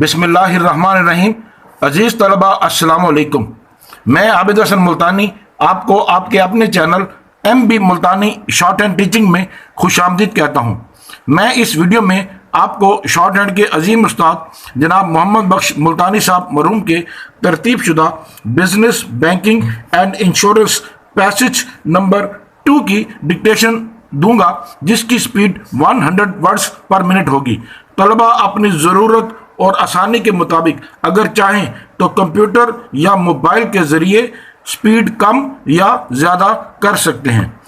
बिस्मिल्लाहिर्रहमानिर्रहीम। अजीज़ तलबा अस्सलाम वालेकुम। मैं आबिद हसन मुल्तानी आपको आपके अपने चैनल MB मुल्तानी शॉर्ट हैंड टीचिंग में खुशामदीद कहता हूँ। मैं इस वीडियो में आपको शॉर्ट हैंड के अजीम उस्ताद जनाब मोहम्मद बख्श मुल्तानी साहब मरूम के तरतीब शुदा business banking and insurance passage number 2 की डिक्टेशन दूंगा, जिसकी स्पीड 100 वर्ड्स पर मिनट होगी। तलबा अपनी ज़रूरत और आसानी के मुताबिक अगर चाहें तो कंप्यूटर या मोबाइल के ज़रिए स्पीड कम या ज़्यादा कर सकते हैं।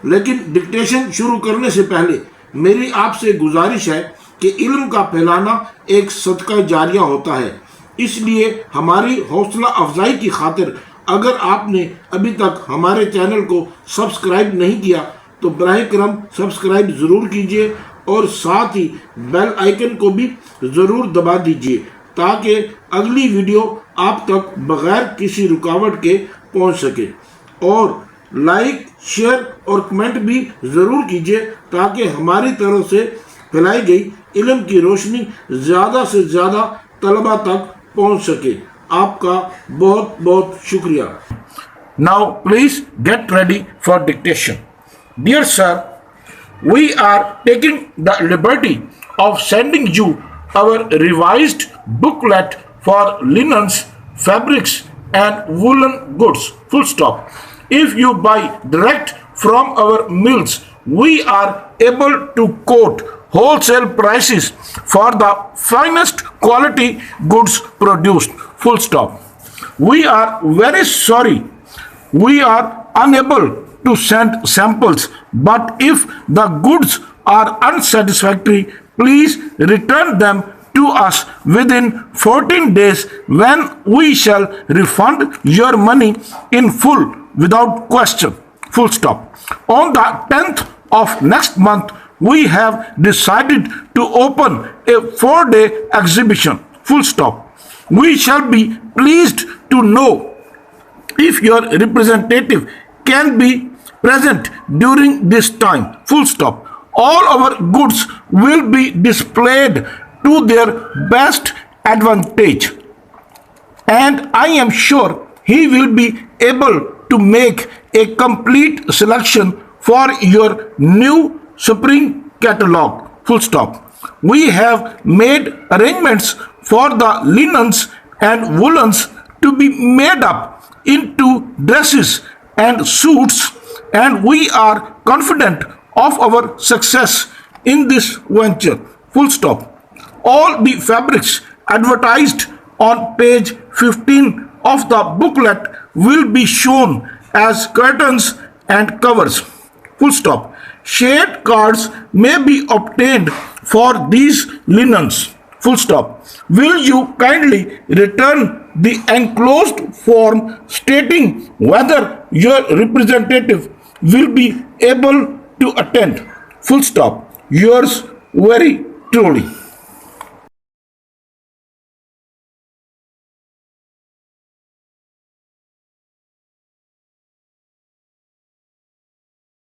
लेकिन डिक्टेशन शुरू करने से पहले मेरी आपसे गुजारिश है कि इल्म का फैलाना एक सदका जारिया होता है, इसलिए हमारी हौसला अफजाई की खातिर अगर आपने अभी तक हमारे चैनल को सब्सक्राइब नहीं किया तो बराए करम सब्सक्राइब ज़रूर कीजिए और साथ ही बेल आइकन को भी ज़रूर दबा दीजिए ताकि अगली वीडियो आप तक बगैर किसी रुकावट के पहुंच सके। और लाइक, शेयर और कमेंट भी ज़रूर कीजिए ताकि हमारी तरफ से फैलाई गई इल्म की रोशनी ज़्यादा से ज़्यादा तलबा तक पहुंच सके। आपका बहुत बहुत शुक्रिया। Now please get ready for dictation. Dear sir, we are taking the liberty of sending you our revised booklet for linens, fabrics and woolen goods. Full stop. If you buy direct from our mills, we are able to quote wholesale prices for the finest quality goods produced. Full stop. We are very sorry. We are unable to send samples, but if the goods are unsatisfactory, please return them to us within 14 days when we shall refund your money in full without question. Full stop. On the 10th of next month, we have decided to open a 4-day exhibition. Full stop. We shall be pleased to know if your representative can be present during this time. Full stop. All our goods will be displayed to their best advantage, and I am sure he will be able to make a complete selection for your new spring catalog. Full stop. We have made arrangements for the linens and woolens to be made up into dresses and suits, and we are confident of our success in this venture. Full stop. All the fabrics advertised on page 15 of the booklet will be shown as curtains and covers. Full stop. Shade cards may be obtained for these linens. Full stop. Will you kindly return the enclosed form stating whether your representative will be able to attend? Full stop. Yours very truly.